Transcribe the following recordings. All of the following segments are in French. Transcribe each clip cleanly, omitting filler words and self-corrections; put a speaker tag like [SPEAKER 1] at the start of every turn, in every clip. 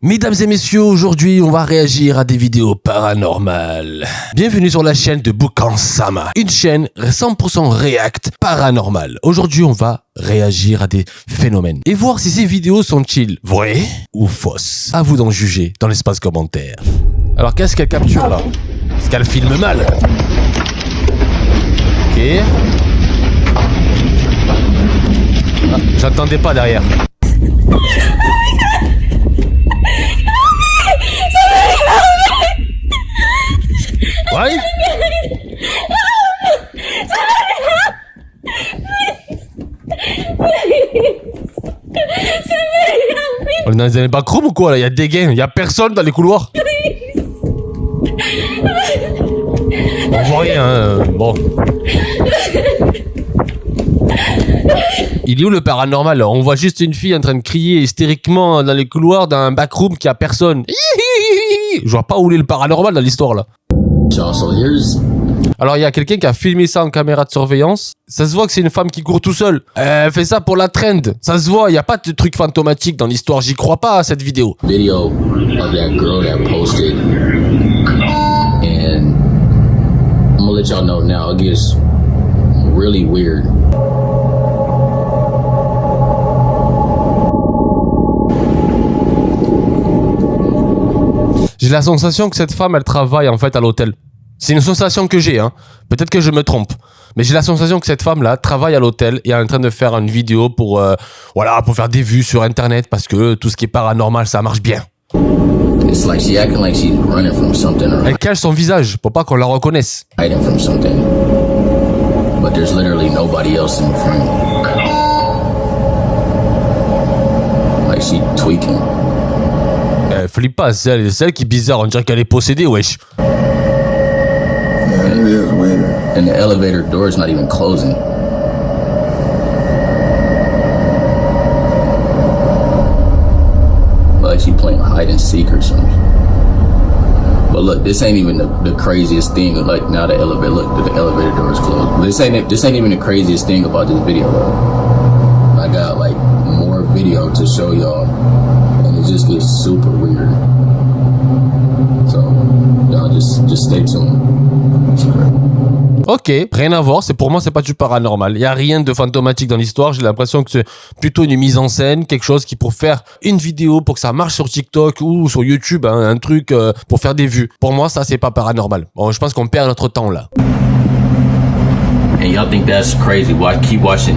[SPEAKER 1] Mesdames et messieurs, aujourd'hui on va réagir à des vidéos paranormales. Bienvenue sur la chaîne de Boukan-sama, une chaîne 100% React paranormal. Aujourd'hui on va réagir à des phénomènes et voir si ces vidéos sont-ils vraies ou fausses. À vous d'en juger dans l'espace commentaire. Alors qu'est-ce qu'elle capture là? Est-ce qu'elle filme mal? Ok. Ah, j'entendais pas derrière. Ouais. On est dans les backrooms ou quoi là? Il y a des gains, il y a personne dans les couloirs. On voit rien, hein. Bon. Il est où le paranormal là? On voit juste une fille en train de crier hystériquement dans les couloirs d'un backroom qui a personne. Je vois pas où est le paranormal dans l'histoire là. Alors il y a quelqu'un qui a filmé ça en caméra de surveillance. Ça se voit que c'est une femme qui court tout seule. Elle fait ça pour la trend. Ça se voit, il n'y a pas de truc fantomatique dans l'histoire. J'y crois pas à cette vidéo.
[SPEAKER 2] Video of that girl that posted, and I'm gonna let y'all know now. It gets really weird.
[SPEAKER 1] J'ai la sensation que cette femme, elle travaille en fait à l'hôtel. C'est une sensation que j'ai, hein. Peut-être que je me trompe. Mais j'ai la sensation que cette femme-là travaille à l'hôtel et est en train de faire une vidéo pour, pour faire des vues sur Internet parce que tout ce qui est paranormal, ça marche bien.
[SPEAKER 2] It's like she acting like she's running from something or
[SPEAKER 1] Elle cache son visage pour pas qu'on la reconnaisse.
[SPEAKER 2] hiding from something, but there's literally nobody else in the frame. Like she tweaking.
[SPEAKER 1] Elle flippe pas, c'est elle qui est bizarre. On dirait qu'elle est possédée, wesh.
[SPEAKER 2] It is weird. And the elevator door is not even closing. Like she playing hide and seek or something. But look, this ain't even the craziest thing. Like now the elevator, look, the elevator door is closed. This ain't even the craziest thing about this video though. I got like more video to show y'all, and it just gets super weird. So y'all just stay tuned.
[SPEAKER 1] Ok, rien à voir, pour moi c'est pas du paranormal. Il y a rien de fantomatique dans l'histoire, j'ai l'impression que c'est plutôt une mise en scène, quelque chose qui pour faire une vidéo pour que ça marche sur TikTok ou sur YouTube, hein, un truc pour faire des vues. Pour moi ça c'est pas paranormal. Bon, je pense qu'on perd notre temps là.
[SPEAKER 2] And y'all think that's crazy? Why keep watching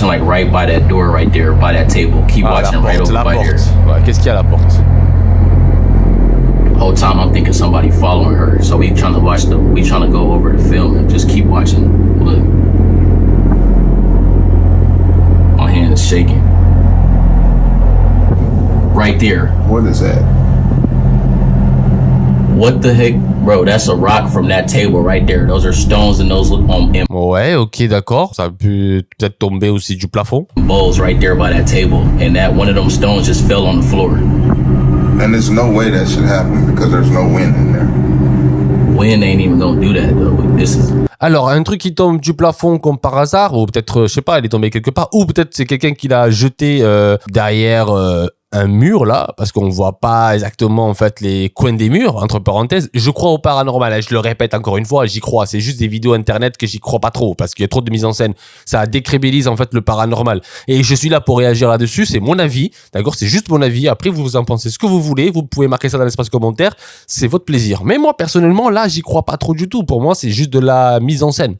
[SPEAKER 2] like right by that door right there, by that table. Keep watching right over
[SPEAKER 1] la
[SPEAKER 2] by
[SPEAKER 1] porte.
[SPEAKER 2] there.
[SPEAKER 1] Ouais, qu'est-ce qu'il y a à la porte?
[SPEAKER 2] Whole time I'm thinking somebody following her, so we trying to go over the film and just keep watching. Look, my hand is shaking. Right there.
[SPEAKER 3] What is that?
[SPEAKER 2] What the heck, bro? That's a rock from that table right there. Those are stones and those
[SPEAKER 1] Ouais, ok, d'accord. Ça peut peut-être tomber aussi du plafond.
[SPEAKER 2] bowls right there by that table, and that one of them stones just fell on the floor.
[SPEAKER 3] And there's no way that should happen because there's no wind in there.
[SPEAKER 2] Wind ain't even gonna do that though. This is
[SPEAKER 1] Alors, un truc qui tombe du plafond comme par hasard, ou peut-être, je sais pas, elle est tombée quelque part, ou peut-être c'est quelqu'un qui l'a jeté derrière un mur là, parce qu'on voit pas exactement en fait les coins des murs, entre parenthèses. Je crois au paranormal, hein, je le répète encore une fois, j'y crois. C'est juste des vidéos internet que j'y crois pas trop, parce qu'il y a trop de mise en scène. Ça décrédibilise en fait le paranormal. Et je suis là pour réagir là-dessus, c'est mon avis, d'accord? C'est juste mon avis. Après, vous en pensez ce que vous voulez, vous pouvez marquer ça dans l'espace commentaire, c'est votre plaisir. Mais moi, personnellement, là, j'y crois pas trop du tout. Pour moi, c'est juste de la mise en scène.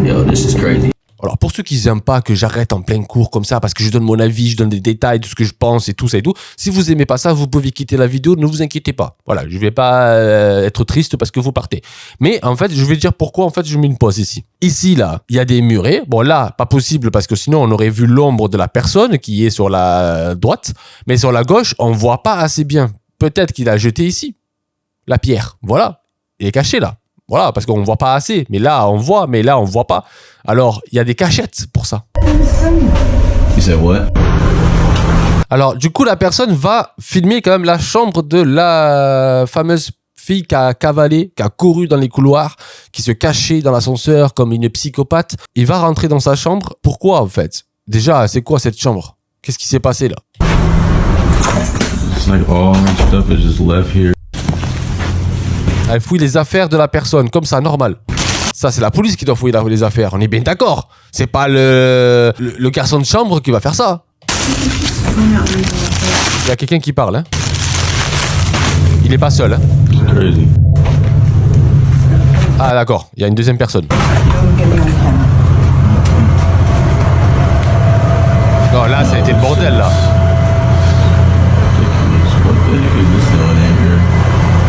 [SPEAKER 2] yo, this is crazy.
[SPEAKER 1] Alors pour ceux qui n'aiment pas que j'arrête en plein cours comme ça parce que je donne mon avis, je donne des détails de ce que je pense et tout ça et tout, si vous aimez pas ça, vous pouvez quitter la vidéo, ne vous inquiétez pas. Voilà, je vais pas être triste parce que vous partez. Mais en fait, je vais dire pourquoi en fait je mets une pause ici. Ici là, il y a des murets. Bon là, pas possible parce que sinon on aurait vu l'ombre de la personne qui est sur la droite, mais sur la gauche, on voit pas assez bien. Peut-être qu'il a jeté ici la pierre. Voilà, il est caché là. Voilà, parce qu'on voit pas assez. Mais là, on voit, mais là, on voit pas. Alors, il y a des cachettes pour ça.
[SPEAKER 2] You said what?
[SPEAKER 1] Alors, du coup, la personne va filmer quand même la chambre de la fameuse fille qui a cavalé, qui a couru dans les couloirs, qui se cachait dans l'ascenseur comme une psychopathe. Il va rentrer dans sa chambre. Pourquoi, en fait? Déjà, c'est quoi cette chambre? Qu'est-ce qui s'est passé là?
[SPEAKER 4] It's like all my stuff is just left here.
[SPEAKER 1] Elle fouille les affaires de la personne, comme ça, normal. Ça, c'est la police qui doit fouiller les affaires. On est bien d'accord. C'est pas le garçon de chambre qui va faire ça. Il y a quelqu'un qui parle, hein. Il est pas seul, hein.
[SPEAKER 4] It's crazy.
[SPEAKER 1] Ah, d'accord. Il y a une deuxième personne. Non, là, ça a été le bordel, là.
[SPEAKER 4] What the heck is this going in here?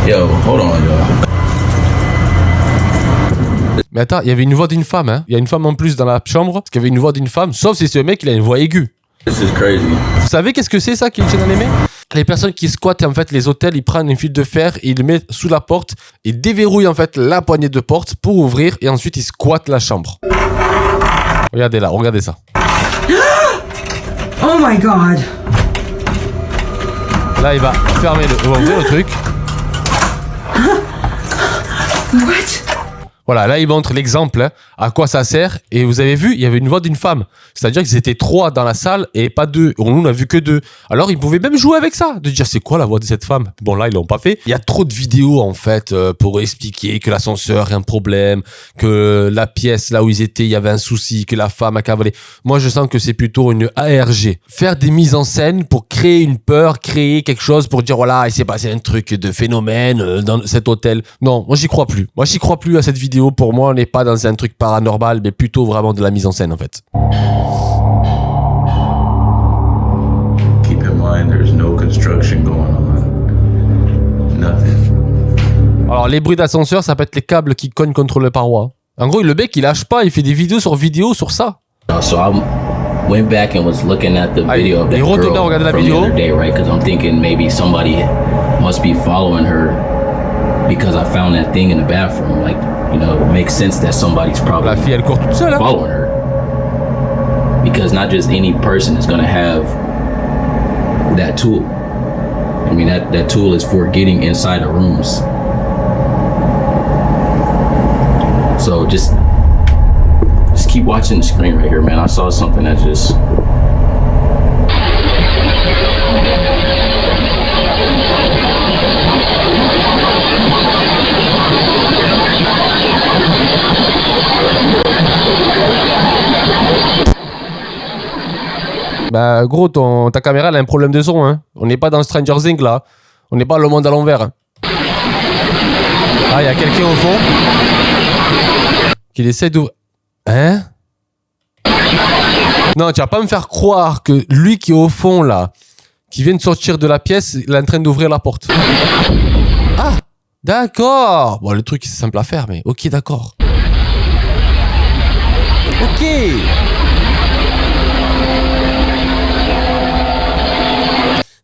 [SPEAKER 2] Yo, hold on, yo.
[SPEAKER 1] Mais attends, il y avait une voix d'une femme, hein. Il y a une femme en plus dans la chambre, parce qu'il y avait une voix d'une femme, sauf si ce mec, il a une voix aiguë.
[SPEAKER 2] This is crazy.
[SPEAKER 1] Vous savez qu'est-ce que c'est, ça, qui tient dans les mains? Les personnes qui squattent, en fait, les hôtels, ils prennent une fil de fer, et ils le mettent sous la porte, et déverrouillent, en fait, la poignée de porte pour ouvrir, et ensuite, ils squattent la chambre. Regardez là, regardez ça.
[SPEAKER 5] Oh my god.
[SPEAKER 1] Là, il va fermer il va ouvrir le truc.
[SPEAKER 5] What?
[SPEAKER 1] Voilà, là, il montre l'exemple, hein, à quoi ça sert. Et vous avez vu, il y avait une voix d'une femme. C'est-à-dire qu'ils étaient 3 dans la salle et pas 2. Nous, on n'a vu que 2. Alors, ils pouvaient même jouer avec ça. De dire, c'est quoi la voix de cette femme? Bon, là, ils l'ont pas fait. Il y a trop de vidéos, en fait, pour expliquer que l'ascenseur est un problème, que la pièce, là où ils étaient, il y avait un souci, que la femme a cavalé. Moi, je sens que c'est plutôt une ARG. Faire des mises en scène pour créer une peur, créer quelque chose pour dire, voilà, il s'est passé un truc de phénomène dans cet hôtel. Non, moi, j'y crois plus. Moi, j'y crois plus à cette vidéo. Pour moi, on n'est pas dans un truc paranormal, mais plutôt vraiment de la mise en scène, en fait.
[SPEAKER 4] Keep in mind, there's no construction going on. Nothing.
[SPEAKER 1] Alors, les bruits d'ascenseur, ça peut être les câbles qui cognent contre le paroi. En gros, le mec, il lâche pas, il fait des vidéos sur ça.
[SPEAKER 2] So I went back and was looking at the video of that
[SPEAKER 1] il retourne
[SPEAKER 2] girl
[SPEAKER 1] regarder la
[SPEAKER 2] from the
[SPEAKER 1] vidéo.
[SPEAKER 2] other day, right? Because I'm thinking maybe somebody must be following her because I found that thing in the bathroom. Like, you know, it makes sense that somebody's probably
[SPEAKER 1] La fille, elle court toute seule, hein.
[SPEAKER 2] following her. Because not just any person is going to have that tool. I mean, that tool is for getting inside of rooms. So just keep watching the screen right here, man. I saw something that just...
[SPEAKER 1] Bah, gros, ta caméra, elle a un problème de son, hein. On n'est pas dans Stranger Things, là. On n'est pas le monde à l'envers. Ah, il y a quelqu'un au fond qui essaie d'ouvrir. Hein? Non, tu vas pas me faire croire que lui qui est au fond, là, qui vient de sortir de la pièce, il est en train d'ouvrir la porte. Ah, d'accord. Bon, le truc, c'est simple à faire, mais ok, d'accord. Ok.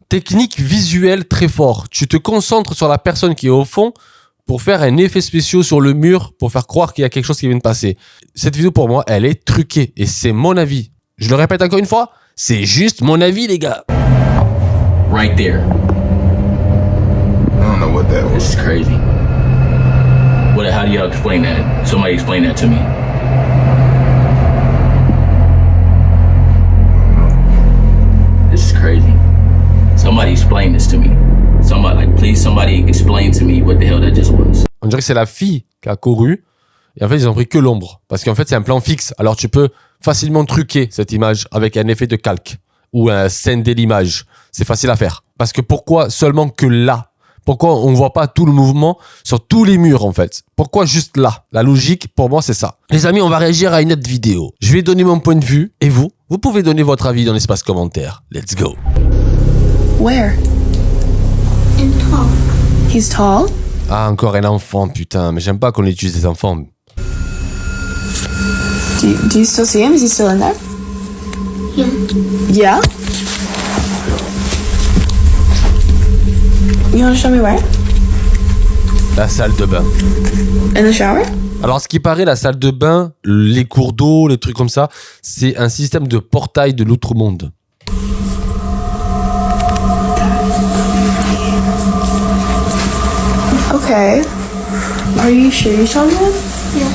[SPEAKER 1] Technique visuelle très fort. Tu te concentres sur la personne qui est au fond pour faire un effet spécial sur le mur pour faire croire qu'il y a quelque chose qui vient de passer. Cette vidéo, pour moi, elle est truquée et c'est mon avis. Je le répète encore une fois, c'est juste mon avis, les gars.
[SPEAKER 2] Right there.
[SPEAKER 3] I don't know what that was.
[SPEAKER 2] This is crazy. How do y'all explain that? Somebody explain that to me. This is crazy. Somebody explain this to me. Somebody explain to me what the hell that just was.
[SPEAKER 1] On dirait que c'est la fille qui a couru. Et en fait, ils ont pris que l'ombre. Parce qu'en fait, c'est un plan fixe. Alors, tu peux facilement truquer cette image avec un effet de calque ou un scinder l'image. C'est facile à faire. Parce que pourquoi seulement que là? Pourquoi on ne voit pas tout le mouvement sur tous les murs, en fait? Pourquoi juste là? La logique, pour moi, c'est ça. Les amis, on va réagir à une autre vidéo. Je vais donner mon point de vue. Et vous pouvez donner votre avis dans l'espace commentaire. Let's go.
[SPEAKER 6] Where?
[SPEAKER 7] And tall.
[SPEAKER 6] He's tall?
[SPEAKER 1] Ah, encore un enfant, putain. Mais j'aime pas qu'on utilise des enfants.
[SPEAKER 6] Do you still see him? Is he still in there?
[SPEAKER 7] Yeah.
[SPEAKER 6] Yeah? You want to show me where?
[SPEAKER 1] La salle de bain.
[SPEAKER 6] In the shower?
[SPEAKER 1] Alors, ce qui paraît, la salle de bain, les cours d'eau, les trucs comme ça, c'est un système de portail de l'autre monde.
[SPEAKER 6] Okay. Are you sure you saw him?
[SPEAKER 7] Yeah.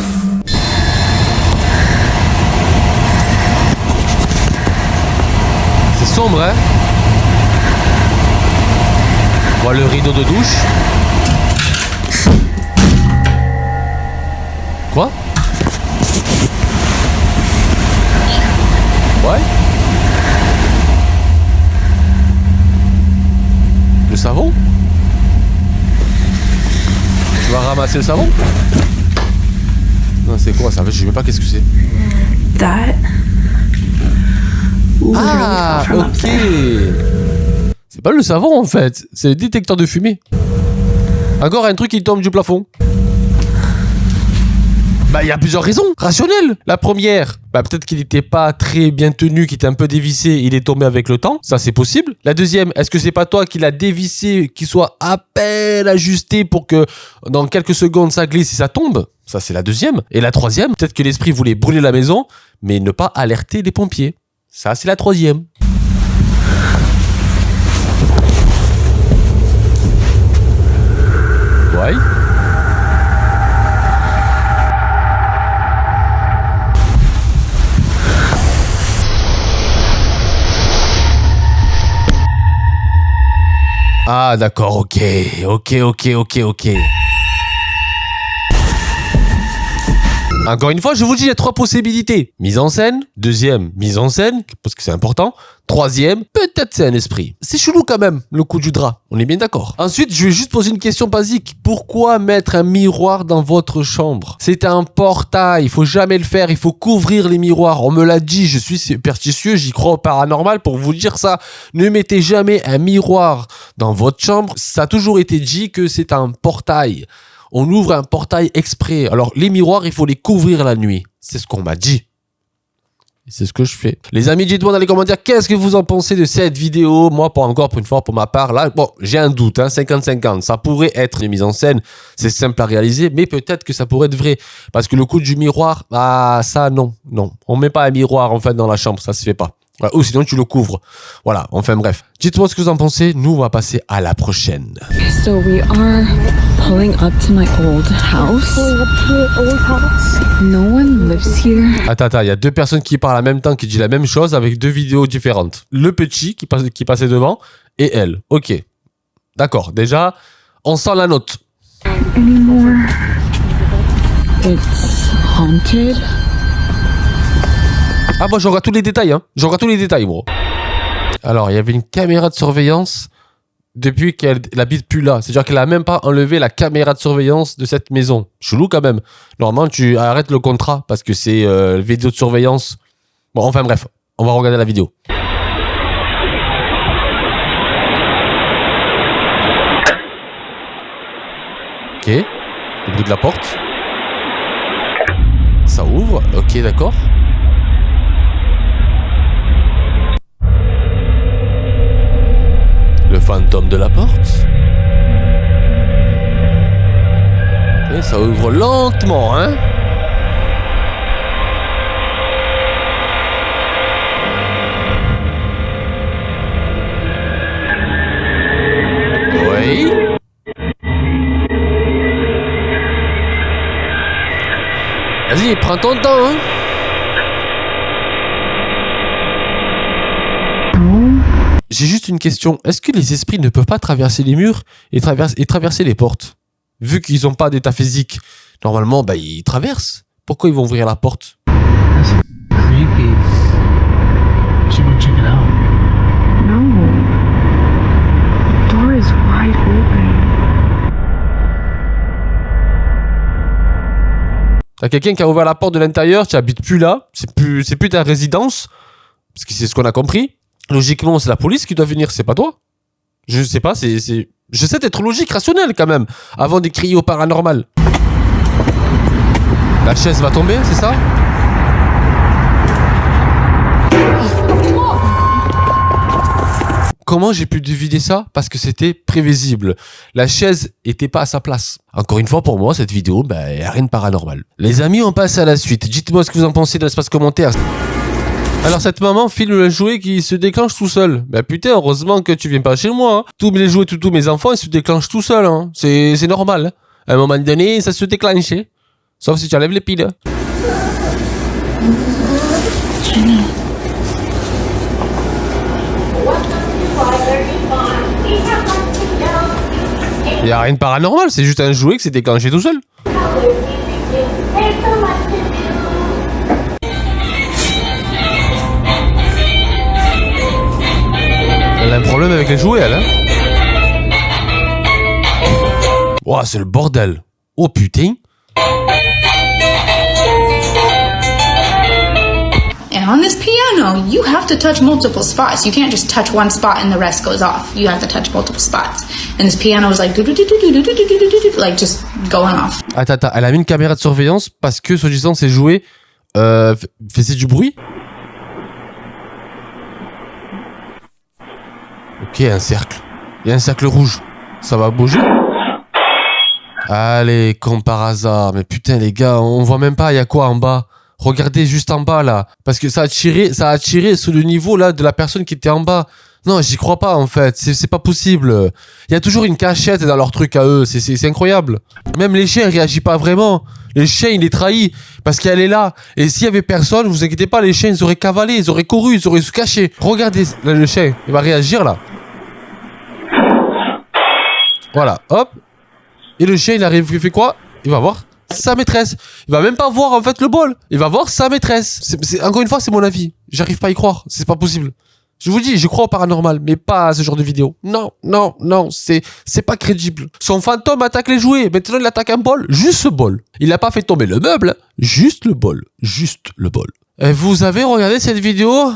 [SPEAKER 1] C'est sombre, hein? On voit le rideau de douche. Quoi? Ouais. Le savon? Tu vas ramasser le savon? Non, c'est quoi ça? Je sais même pas qu'est-ce que c'est.
[SPEAKER 6] That.
[SPEAKER 1] Ah, ok. C'est pas le savon en fait, c'est le détecteur de fumée. Encore un truc qui tombe du plafond. Bah, il y a plusieurs raisons rationnelles. La première, bah, peut-être qu'il n'était pas très bien tenu, qu'il était un peu dévissé, il est tombé avec le temps. Ça, c'est possible. La deuxième, est-ce que c'est pas toi qui l'as dévissé, qu'il soit à peine ajusté pour que dans quelques secondes ça glisse et ça tombe? Ça, c'est la deuxième. Et la troisième, peut-être que l'esprit voulait brûler la maison, mais ne pas alerter les pompiers. Ça, c'est la troisième. Ouais. Ah d'accord, ok. Encore une fois, je vous dis, il y a 3 possibilités. Mise en scène. Deuxième, mise en scène, parce que c'est important. Troisième, peut-être c'est un esprit. C'est chelou quand même, le coup du drap. On est bien d'accord. Ensuite, je vais juste poser une question basique. Pourquoi mettre un miroir dans votre chambre? C'est un portail, il faut jamais le faire, il faut couvrir les miroirs. On me l'a dit, je suis superstitieux, j'y crois au paranormal pour vous dire ça. Ne mettez jamais un miroir dans votre chambre. Ça a toujours été dit que c'est un portail. On ouvre un portail exprès. Alors, les miroirs, il faut les couvrir la nuit. C'est ce qu'on m'a dit. C'est ce que je fais. Les amis, dites-moi dans les commentaires, qu'est-ce que vous en pensez de cette vidéo? Moi, pas encore, pour une fois, pour ma part, là, bon, j'ai un doute, hein, 50-50. Ça pourrait être une mise en scène. C'est simple à réaliser, mais peut-être que ça pourrait être vrai. Parce que le coup du miroir, ah, ça, non. On met pas un miroir, en fait, dans la chambre. Ça se fait pas. Voilà. Ou sinon, tu le couvres. Voilà. Enfin, bref. Dites-moi ce que vous en pensez. Nous, on va passer à la prochaine.
[SPEAKER 8] So we are pulling up to my old house. No one lives here.
[SPEAKER 1] Attends, il y a 2 personnes qui parlent en même temps, qui disent la même chose avec 2 vidéos différentes. Le petit qui passait devant et elle. Ok. D'accord. Déjà, on sent la note.
[SPEAKER 8] Anymore. It's haunted.
[SPEAKER 1] Ah, moi, j'aurai tous les détails, hein. J'aurai tous les détails, moi. Alors, il y avait une caméra de surveillance depuis qu'elle habite plus là. C'est-à-dire qu'elle a même pas enlevé la caméra de surveillance de cette maison. Chelou, quand même. Normalement, tu arrêtes le contrat parce que c'est vidéo de surveillance. Bon, enfin, bref. On va regarder la vidéo. Ok. Le bruit de la porte. Ça ouvre. Ok, d'accord. Le fantôme de la porte. Et ça ouvre lentement, hein. Oui. Vas-y, prends ton temps, hein. J'ai juste une question. Est-ce que les esprits ne peuvent pas traverser les murs et traverser les portes? Vu qu'ils n'ont pas d'état physique, normalement, bah, ils traversent. Pourquoi ils vont ouvrir la porte?
[SPEAKER 9] Creepy. Should go check it out.
[SPEAKER 8] No. The door is wide open.
[SPEAKER 1] T'as quelqu'un qui a ouvert la porte de l'intérieur, tu habites plus là, c'est plus ta résidence, parce que c'est ce qu'on a compris. Logiquement, c'est la police qui doit venir, c'est pas toi. Je sais pas, j'essaie d'être logique, rationnel quand même, avant de crier au paranormal. La chaise va tomber, c'est ça? Comment j'ai pu deviner ça? Parce que c'était prévisible. La chaise était pas à sa place. Encore une fois, pour moi, cette vidéo, bah, y a rien de paranormal. Les amis, on passe à la suite. Dites-moi ce que vous en pensez dans l'espace commentaire. Alors cette maman filme le jouet qui se déclenche tout seul. Bah putain, heureusement que tu viens pas chez moi. Hein. Tous les jouets, tous mes enfants, ils se déclenchent tout seuls. Hein. C'est normal. Hein. À un moment donné, ça se déclenche. Hein. Sauf si tu enlèves les piles.
[SPEAKER 8] Jenny.
[SPEAKER 1] Il y a rien de paranormal, c'est juste un jouet que c'est déclenché tout seul. Elle a un problème avec les jouets, elle, hein. Ouah, c'est le bordel. Oh putain.
[SPEAKER 10] And on this piano, you have to touch multiple spots. You can't just touch one spot and the rest goes off. You have to touch multiple spots. And this piano is like just going off.
[SPEAKER 1] Attends, elle a mis une caméra de surveillance parce que, soi-disant, ses jouets faisaient du bruit. Ok, un cercle. Il y a un cercle rouge. Ça va bouger? Allez, comme par hasard. Mais putain, les gars, on voit même pas, il y a quoi en bas? Regardez juste en bas, là. Parce que ça a tiré sur le niveau, là, de la personne qui était en bas. Non, j'y crois pas, en fait. C'est pas possible. Il y a toujours une cachette dans leur truc à eux. C'est incroyable. Même les chiens, ils réagissent pas vraiment. Les chiens, il les trahit. Parce qu'elle est là. Et s'il y avait personne, vous inquiétez pas, les chiens, ils auraient cavalé, ils auraient couru, ils auraient se caché. Regardez, là, le chien, il va réagir, là. Voilà, hop. Et le chien, il arrive, il fait quoi? Il va voir sa maîtresse. Il va même pas voir, en fait, le bol. Il va voir sa maîtresse. Encore une fois, c'est mon avis. J'arrive pas à y croire. C'est pas possible. Je vous dis, je crois au paranormal, mais pas à ce genre de vidéo. Non, non, non, c'est pas crédible. Son fantôme attaque les jouets. Maintenant, il attaque un bol. Juste ce bol. Il a pas fait tomber le meuble. Juste le bol. Juste le bol. Et vous avez regardé cette vidéo?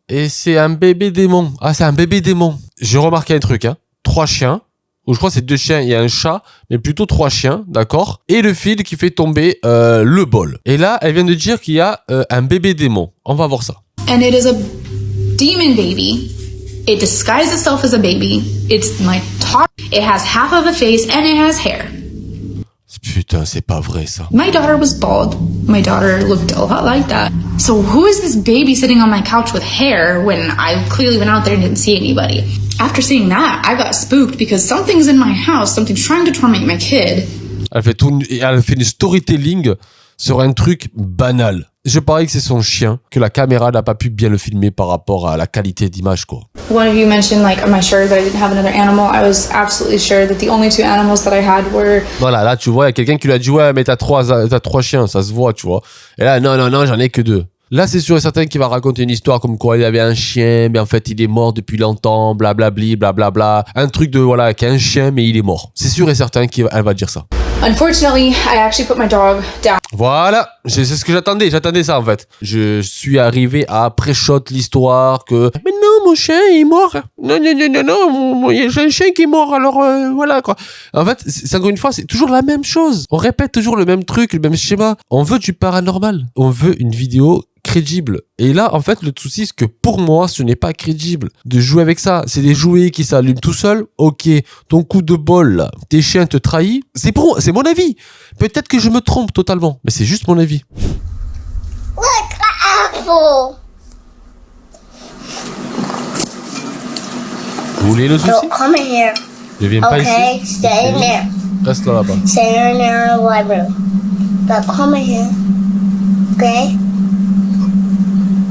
[SPEAKER 1] Et c'est un bébé démon. Ah, c'est un bébé démon. J'ai remarqué un truc, hein. 3 chiens. Ou je crois que c'est 2 chiens, il y a un chat, mais plutôt 3 chiens, d'accord? Et le fil qui fait tomber le bol. Et là, elle vient de dire qu'il y a un bébé démon. On va voir ça.
[SPEAKER 10] And it is a demon baby. It disguises itself as a baby. It's my top. It has half of a face and it has hair.
[SPEAKER 1] Putain, c'est pas vrai ça.
[SPEAKER 10] My daughter was bald. My daughter looked a lot like that. So who is this baby sitting on my couch with hair when I clearly went out there and didn't see anybody? After seeing that, I got spooked because something's in my house. Something's trying to torment my kid.
[SPEAKER 1] Elle fait une storytelling sur un truc banal. Je parie que c'est son chien, que la caméra n'a pas pu bien le filmer par rapport à la qualité d'image, quoi.
[SPEAKER 6] One of you mentioned, like, am I sure that I didn't have another animal? I was absolutely sure that the only 2 animals that I had were...
[SPEAKER 1] Voilà, là, tu vois, il y a quelqu'un qui lui a dit, ouais, mais t'as 3 chiens, ça se voit, tu vois. Et là, non, j'en ai que 2. Là, c'est sûr et certain qu'il va raconter une histoire comme quoi il avait un chien, mais en fait, il est mort depuis longtemps, blablabli, blablabla. Un truc de, voilà, qu'il y a un chien, mais il est mort. C'est sûr et certain qu'elle va dire ça.
[SPEAKER 6] Unfortunately, I actually put my dog down.
[SPEAKER 1] Voilà, c'est ce que j'attendais ça en fait. Je suis arrivé à pré-shot l'histoire que... Mais non, mon chien il est mort. Non, j'ai un chien qui est mort, alors voilà quoi. En fait, encore une fois, c'est toujours la même chose. On répète toujours le même truc, le même schéma. On veut du paranormal. On veut une vidéo crédible. Et là, en fait, le souci, c'est que pour moi, ce n'est pas crédible de jouer avec ça. C'est des jouets qui s'allument tout seuls. Ok, ton coup de bol, là, tes chiens te trahissent. C'est mon avis. Peut-être que je me trompe totalement, mais c'est juste mon avis.
[SPEAKER 7] Look, the apple.
[SPEAKER 1] Vous voulez le souci?
[SPEAKER 7] Don't come in here.
[SPEAKER 1] Je viens pas
[SPEAKER 7] Okay,
[SPEAKER 1] ici.
[SPEAKER 7] stay in there.
[SPEAKER 1] Reste là-bas.
[SPEAKER 7] Stay in there in the living room. Don't come in here. Okay?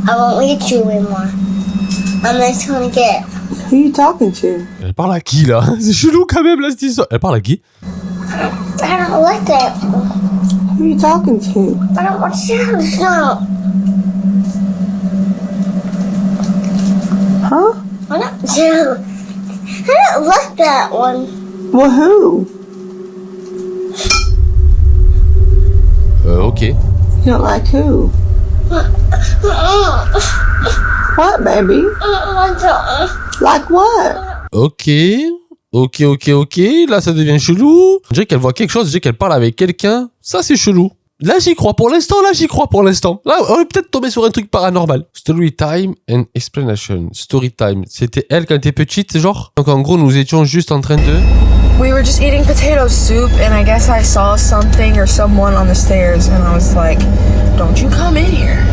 [SPEAKER 7] I won't let you anymore. I'm just gonna get.
[SPEAKER 5] Who you talking to?
[SPEAKER 1] Elle parle à qui, là? C'est chelou quand même, là, cette histoire. Elle parle à qui?
[SPEAKER 7] I don't like that.
[SPEAKER 5] Who you talking to?
[SPEAKER 7] I don't want you to know.
[SPEAKER 5] Huh?
[SPEAKER 7] I don't like that one.
[SPEAKER 5] Well, who?
[SPEAKER 1] Ok.
[SPEAKER 5] You don't like who? What, baby? Like what?
[SPEAKER 1] Ok. Là, ça devient chelou. On dirait qu'elle voit quelque chose, on dirait qu'elle parle avec quelqu'un. Ça, c'est chelou. Là, j'y crois pour l'instant. Là, on est peut-être tombé sur un truc paranormal. Story time and explanation. Story time. C'était elle quand elle était petite, genre. Donc, en gros, nous étions juste en train de...
[SPEAKER 6] We were just eating potato soup, and I guess I saw something or someone on the stairs, and I was like, don't you come in here.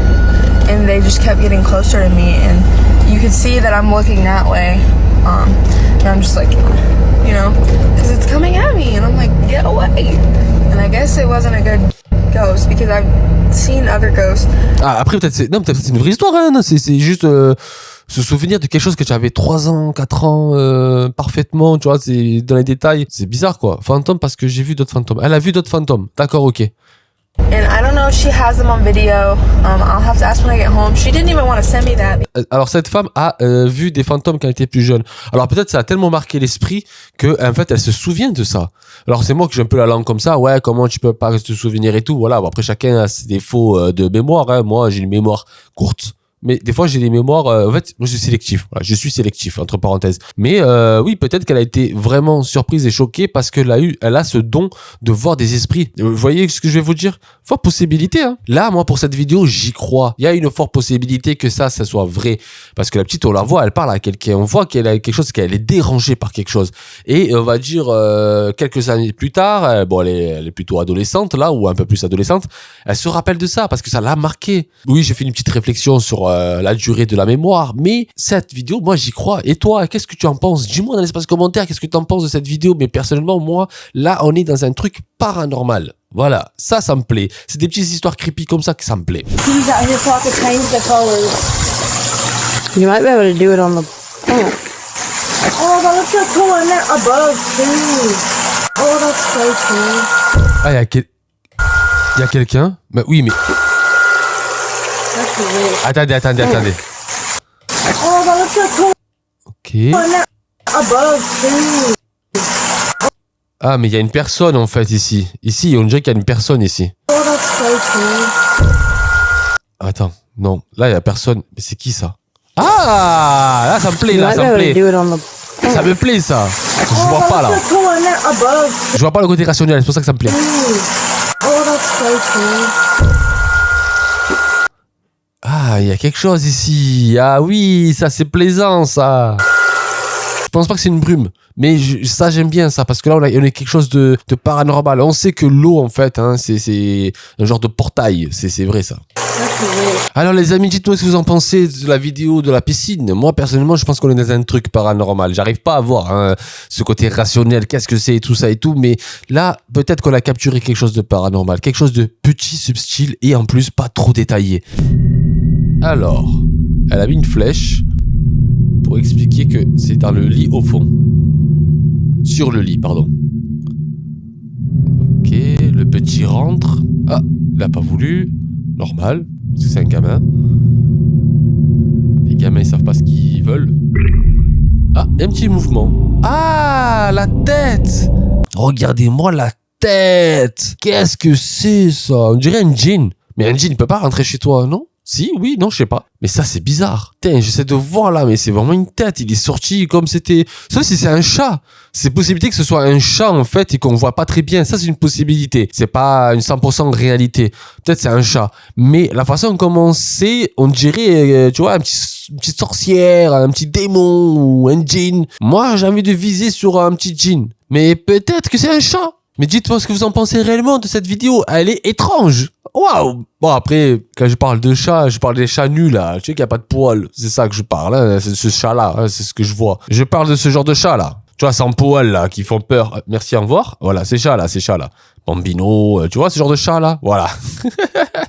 [SPEAKER 6] And they just kept getting closer to me, and you could see that I'm looking that way. And I'm just like, you know, because it's coming at me, and I'm like, get away. And I guess it wasn't a good ghost, because I've seen other ghosts.
[SPEAKER 1] Ah, après, peut-être c'est une vraie histoire, hein. C'est juste... Se souvenir de quelque chose que j'avais 3 ans, 4 ans, parfaitement, tu vois, c'est dans les détails. C'est bizarre, quoi. Fantôme parce que j'ai vu d'autres fantômes. Elle a vu d'autres fantômes. D'accord, ok.
[SPEAKER 6] And I don't know if she has them on video. I'll have to ask when I get home. She didn't even want to send me that.
[SPEAKER 1] Alors cette femme a vu des fantômes quand elle était plus jeune. Alors peut-être ça a tellement marqué l'esprit que en fait elle se souvient de ça. Alors c'est moi que j'ai un peu la langue comme ça. Ouais, comment tu peux pas te souvenir et tout. Voilà. Bon, après chacun a ses défauts de mémoire. Hein. Moi j'ai une mémoire courte. Mais des fois, j'ai des mémoires... en fait, moi, je suis sélectif. Voilà, je suis sélectif, entre parenthèses. Mais oui, peut-être qu'elle a été vraiment surprise et choquée parce qu'elle a ce don de voir des esprits. Vous voyez ce que je vais vous dire? Forte possibilité. Hein. Là, moi, pour cette vidéo, j'y crois. Il y a une forte possibilité que ça soit vrai. Parce que la petite, on la voit, elle parle à quelqu'un. On voit qu'elle a quelque chose, qu'elle est dérangée par quelque chose. Et on va dire, quelques années plus tard, bon, elle est plutôt adolescente, là, ou un peu plus adolescente, elle se rappelle de ça parce que ça l'a marqué. Oui, j'ai fait une petite réflexion sur la durée de la mémoire, mais cette vidéo, moi j'y crois. Et toi, qu'est-ce que tu en penses? Dis-moi dans l'espace commentaire qu'est-ce que tu en penses de cette vidéo. Mais personnellement, moi, là, on est dans un truc paranormal. Voilà, ça me plaît. C'est des petites histoires creepy comme ça que ça me plaît.
[SPEAKER 5] He's out here so I can change the colors. You might be able to do it on the plant. Oh, that looks so cool. And that above too. Oh, that's so cool.
[SPEAKER 1] Ah, il y a quelqu'un? Bah oui, mais... Attendez.
[SPEAKER 5] Oh, that looks so cool.
[SPEAKER 1] Ok.
[SPEAKER 5] And that above too.
[SPEAKER 1] Ah, mais il y a une personne en fait ici. Ici, on dirait qu'il y a une personne ici.
[SPEAKER 5] Oh, that's so cool.
[SPEAKER 1] Attends, non. Là, il y a personne. Mais c'est qui ça? Ah, là, ça me plaît,
[SPEAKER 5] You
[SPEAKER 1] là,
[SPEAKER 5] might
[SPEAKER 1] ça
[SPEAKER 5] be
[SPEAKER 1] me
[SPEAKER 5] able to
[SPEAKER 1] plaît.
[SPEAKER 5] do it on the
[SPEAKER 1] Ça me plaît, ça. Je
[SPEAKER 5] Oh,
[SPEAKER 1] vois pas,
[SPEAKER 5] that
[SPEAKER 1] là.
[SPEAKER 5] looks so cool. And that above
[SPEAKER 1] Je vois pas le côté rationnel, c'est pour ça que ça me plaît.
[SPEAKER 5] too. Oh, that's so cool.
[SPEAKER 1] Ah, il y a quelque chose ici. Ah oui, ça, c'est plaisant, ça. Je pense pas que c'est une brume. Mais ça, j'aime bien ça, parce que là, on a quelque chose de paranormal. On sait que l'eau, en fait, hein, c'est un genre de portail. C'est vrai, ça. Alors, les amis, dites-moi ce que vous en pensez de la vidéo de la piscine. Moi, personnellement, je pense qu'on est dans un truc paranormal. J'arrive pas à voir hein, ce côté rationnel, qu'est-ce que c'est, tout ça et tout. Mais là, peut-être qu'on a capturé quelque chose de paranormal. Quelque chose de petit, subtil et en plus, pas trop détaillé. Alors, elle a mis une flèche pour expliquer que c'est dans le lit au fond. Sur le lit, pardon. Ok, le petit rentre. Ah, il a pas voulu. Normal, parce que c'est un gamin. Les gamins, ils savent pas ce qu'ils veulent. Ah, un petit mouvement. Ah, la tête! Regardez-moi la tête! Qu'est-ce que c'est, ça? On dirait un djinn. Mais un djinn, il peut pas rentrer chez toi, non? Si, oui, non, je sais pas. Mais ça, c'est bizarre. Putain, j'essaie de voir là, mais c'est vraiment une tête. Il est sorti comme c'était... Ça, si c'est un chat. C'est possibilité que ce soit un chat, en fait, et qu'on voit pas très bien. Ça, c'est une possibilité. C'est pas une 100% réalité. Peut-être c'est un chat. Mais la façon comment c'est, on dirait, tu vois, une petite sorcière, un petit démon ou un djinn. Moi, j'ai envie de viser sur un petit djinn. Mais peut-être que c'est un chat. Mais dites-moi ce que vous en pensez réellement de cette vidéo. Elle est étrange. Waouh! Bon, après, quand je parle de chat, je parle des chats nus, là. Tu sais qu'il n'y a pas de poils. C'est ça que je parle, hein. C'est ce chat-là, hein. C'est ce que je vois. Je parle de ce genre de chat-là. Tu vois, sans poils, là, qui font peur. Merci, au revoir. Voilà, ces chats-là. Bambino, tu vois, ce genre de chat-là. Voilà.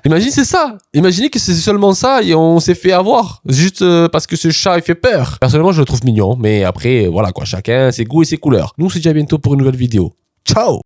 [SPEAKER 1] Imagine, c'est ça. Imaginez que c'est seulement ça et on s'est fait avoir. Juste parce que ce chat, il fait peur. Personnellement, je le trouve mignon. Mais après, voilà, quoi. Chacun ses goûts et ses couleurs. Nous, on se dit à bientôt pour une nouvelle vidéo. Ciao!